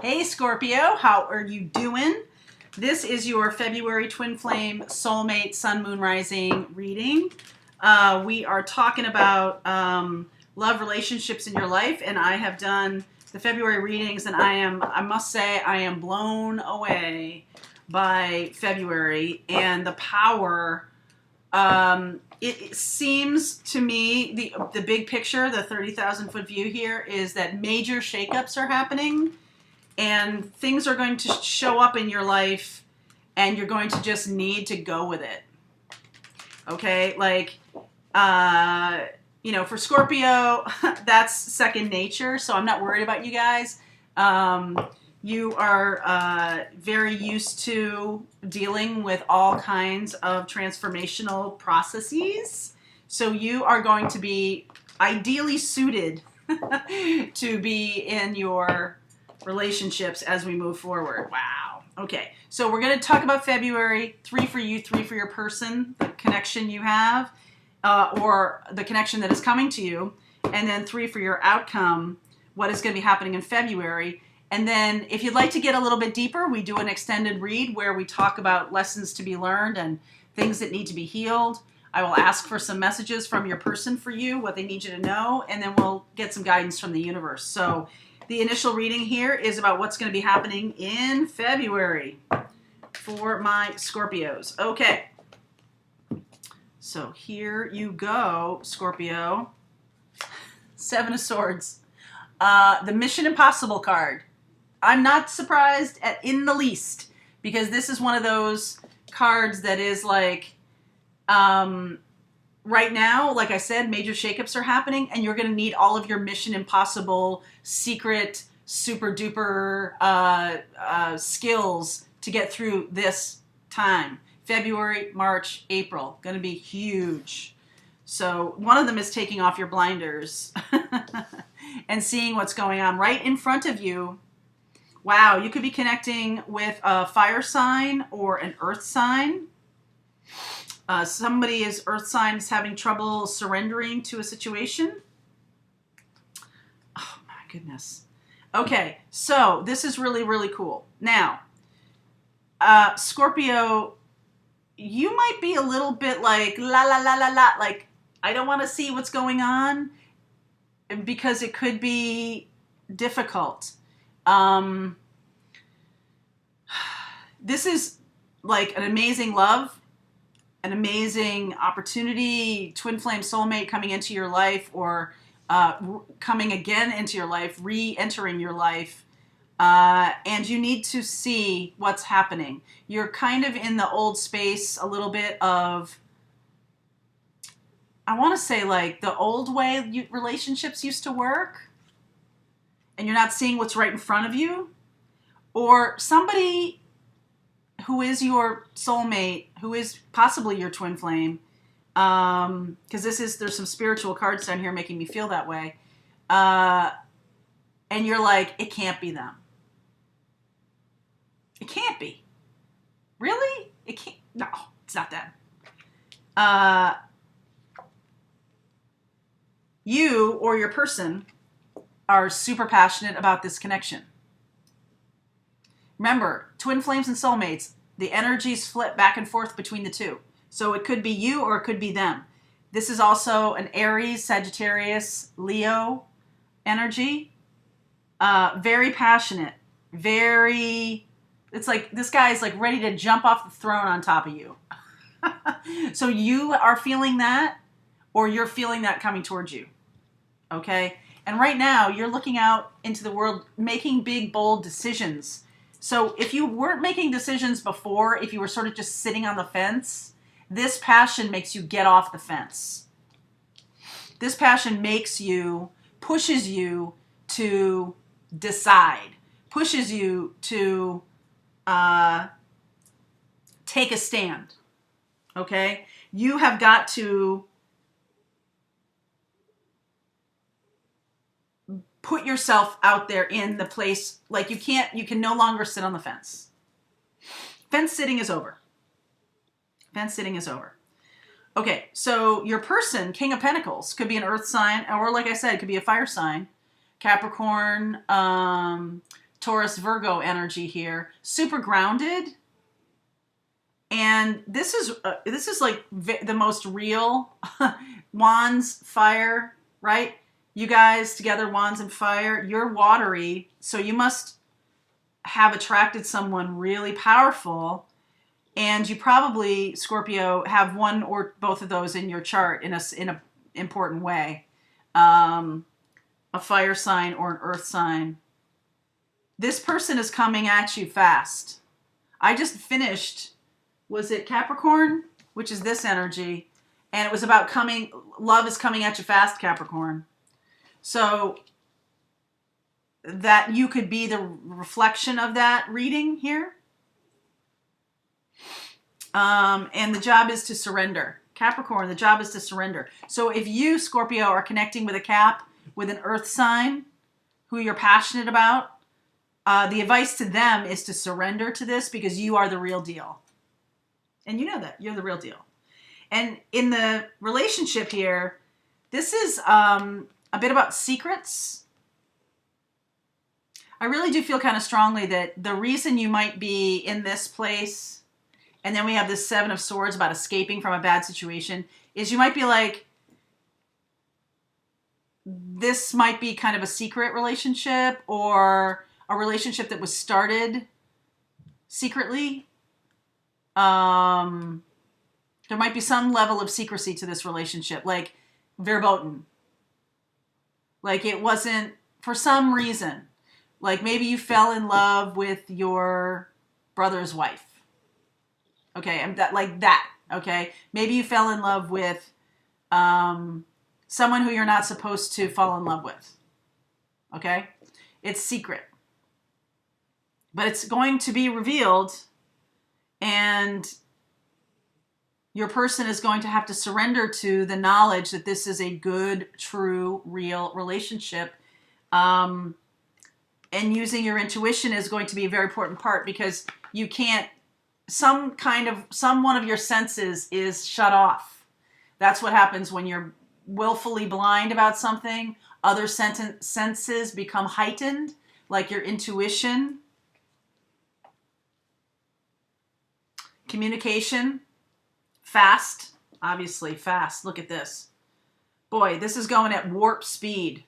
Hey Scorpio, how are you doing? This is your February Twin Flame Soulmate Sun Moon Rising reading. We are talking about love relationships in your life, and I have done the February readings, and I must say, I am blown away by February and the power. It seems to me, the big picture, the 30,000 foot view here, is that major shakeups are happening and things are going to show up in your life and you're going to just need to go with it. Okay? Like, for Scorpio, that's second nature, so I'm not worried about you guys. You are very used to dealing with all kinds of transformational processes. So you are going to be ideally suited to be in your relationships as we move forward. Wow. Okay. So we're going to talk about February, 3 for you, 3 for your person, the connection you have, or the connection that is coming to you, and then 3 for your outcome, what is going to be happening in February. And then if you'd like to get a little bit deeper, we do an extended read where we talk about lessons to be learned and things that need to be healed. I will ask for some messages from your person for you, what they need you to know, and then we'll get some guidance from the universe. So the initial reading here is about what's going to be happening in February for my Scorpios. Okay. So here you go, Scorpio. 7 of Swords. The Mission Impossible card. I'm not surprised in the least, because this is one of those cards that is like, right now, like I said, major shakeups are happening, and you're going to need all of your Mission Impossible secret, super duper skills to get through this time. February, March, April, going to be huge. So one of them is taking off your blinders and seeing what's going on right in front of you. Wow, you could be connecting with a fire sign or an earth sign. Somebody is earth sign is having trouble surrendering to a situation. Oh my goodness. Okay, so this is really, really cool. Now, Scorpio, you might be a little bit like, la, la, la, la, la, like, I don't want to see what's going on because it could be difficult. This is like an amazing love, an amazing opportunity, twin flame soulmate coming into your life, or coming again into your life, re-entering your life. And you need to see what's happening. You're kind of in the old space a little bit of, I want to say like the old way relationships used to work, and you're not seeing what's right in front of you, or somebody who is your soulmate, who is possibly your twin flame, because there's some spiritual cards down here making me feel that way, and you're like, it can't be them. It can't be. Really? It can't. No, it's not them. You or your person are super passionate about this connection. Remember, twin flames and soulmates, the energies flip back and forth between the two. So it could be you or it could be them. This is also an Aries, Sagittarius, Leo energy. Very passionate. It's like this guy is like ready to jump off the throne on top of you. So you are feeling that, or you're feeling that coming towards you. Okay? And right now, you're looking out into the world, making big, bold decisions. So if you weren't making decisions before, if you were sort of just sitting on the fence, this passion makes you get off the fence. This passion pushes you to decide, pushes you to take a stand. Okay? You have got to put yourself out there in the place, like you can no longer sit on the fence. Fence sitting is over. Fence sitting is over. Okay, so your person, King of Pentacles, could be an earth sign, or like I said, it could be a fire sign. Capricorn, Taurus Virgo energy here, super grounded. And this is like the most real wands, fire, right? You guys together, wands and fire. You're watery, so you must have attracted someone really powerful. And you probably, Scorpio, have one or both of those in your chart in a important way. A fire sign or an earth sign. This person is coming at you fast. I just finished, was it Capricorn? Which is this energy. And it was about love is coming at you fast, Capricorn. So that you could be the reflection of that reading here. And the job is to surrender. Capricorn, the job is to surrender. So if you, Scorpio, are connecting with a Cap, with an earth sign, who you're passionate about, the advice to them is to surrender to this because you are the real deal. And you know that. You're the real deal. And in the relationship here, this is a bit about secrets. I really do feel kind of strongly that the reason you might be in this place, and then we have this Seven of Swords about escaping from a bad situation, is you might be like, this might be kind of a secret relationship or a relationship that was started secretly. There might be some level of secrecy to this relationship, like verboten. Like it wasn't, for some reason, like maybe you fell in love with your brother's wife. Okay, and that, like that, okay? Maybe you fell in love with someone who you're not supposed to fall in love with. Okay? It's secret. But it's going to be revealed, and your person is going to have to surrender to the knowledge that this is a good, true, real relationship. And using your intuition is going to be a very important part because you can't, some one of your senses is shut off. That's what happens when you're willfully blind about something. Other senses become heightened, like your intuition. Communication, fast, obviously fast. Look at this. Boy, this is going at warp speed.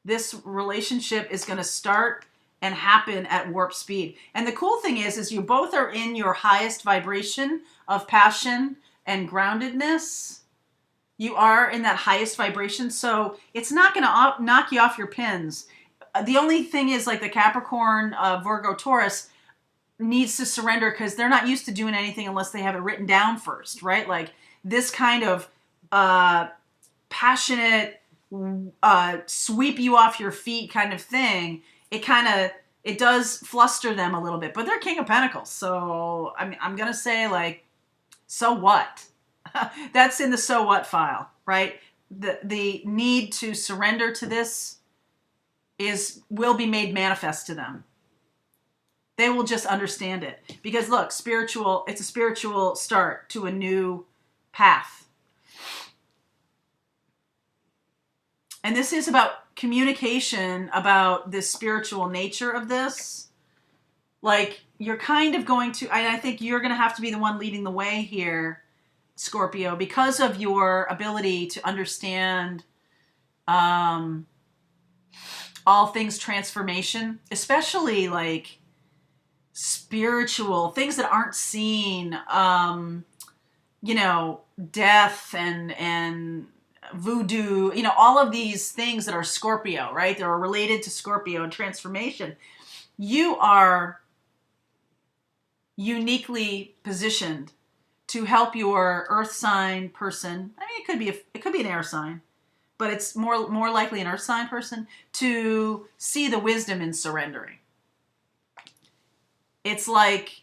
This relationship is going to start and happen at warp speed. And the cool thing is you both are in your highest vibration of passion and groundedness. You are in that highest vibration, so it's not going to knock you off your pins. The only thing is, like the Capricorn, Virgo, Taurus needs to surrender because they're not used to doing anything unless they have it written down first, right? Like this kind of passionate, sweep you off your feet kind of thing, it does fluster them a little bit, but they're King of Pentacles. So I'm going to say, like, so what? That's in the so what file, right? The need to surrender to this will be made manifest to them. They will just understand it. Because look, it's a spiritual start to a new path. And this is about communication, about the spiritual nature of this. Like, you're kind of going to, I think you're going to have to be the one leading the way here, Scorpio, because of your ability to understand all things transformation, especially like spiritual things that aren't seen, death and voodoo, all of these things that are Scorpio, right? They're related to Scorpio and transformation. You are uniquely positioned to help your earth sign person. I mean, it could be an air sign, but it's more likely an earth sign person to see the wisdom in surrendering. It's like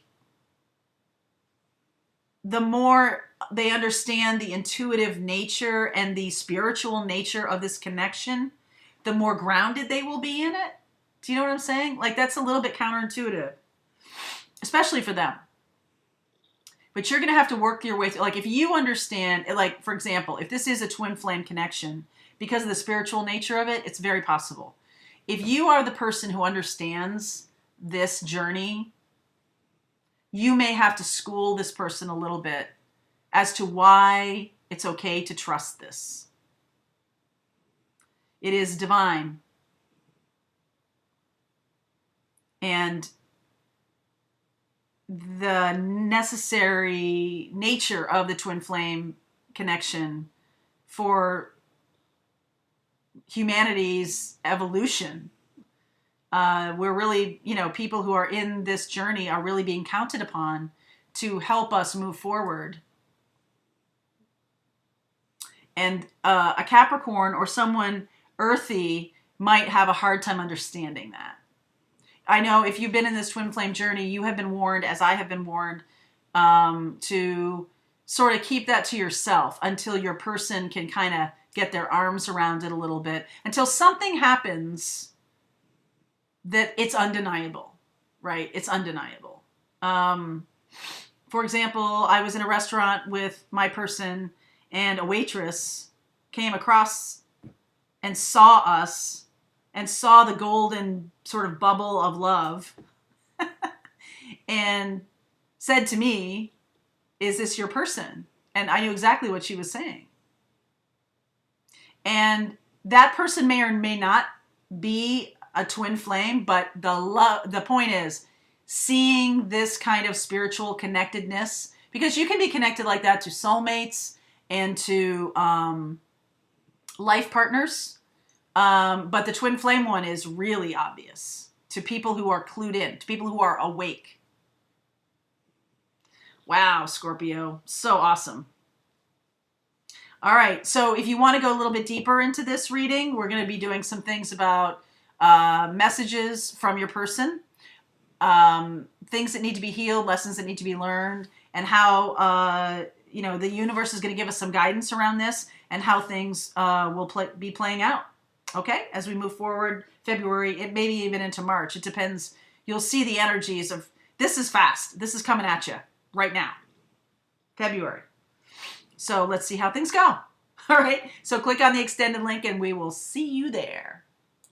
the more they understand the intuitive nature and the spiritual nature of this connection, the more grounded they will be in it. Do you know what I'm saying? Like, that's a little bit counterintuitive, especially for them. But you're going to have to work your way through. Like, if you understand, like, for example, if this is a twin flame connection, because of the spiritual nature of it, it's very possible. if you are the person who understands this journey, you may have to school this person a little bit as to why it's okay to trust this. It is divine. And the necessary nature of the twin flame connection for humanity's evolution. We're really, people who are in this journey are really being counted upon to help us move forward. And a Capricorn or someone earthy might have a hard time understanding that. I know if you've been in this twin flame journey, you have been warned, as I have been warned, to sort of keep that to yourself until your person can kind of get their arms around it a little bit, until something happens that it's undeniable, right? It's undeniable. For example, I was in a restaurant with my person and a waitress came across and saw us and saw the golden sort of bubble of love and said to me, "Is this your person?" And I knew exactly what she was saying. And that person may or may not be a twin flame, but the point is seeing this kind of spiritual connectedness, because you can be connected like that to soulmates and to life partners. But the twin flame one is really obvious to people who are clued in, to people who are awake. Wow, Scorpio, so awesome. All right, so if you want to go a little bit deeper into this reading, we're going to be doing some things about messages from your person, things that need to be healed, lessons that need to be learned, and how the universe is going to give us some guidance around this and how things will be playing out. Okay, as we move forward, February, it maybe even into March. It depends. You'll see the energies of this is fast. This is coming at you right now, February. So let's see how things go. All right, so click on the extended link and we will see you there.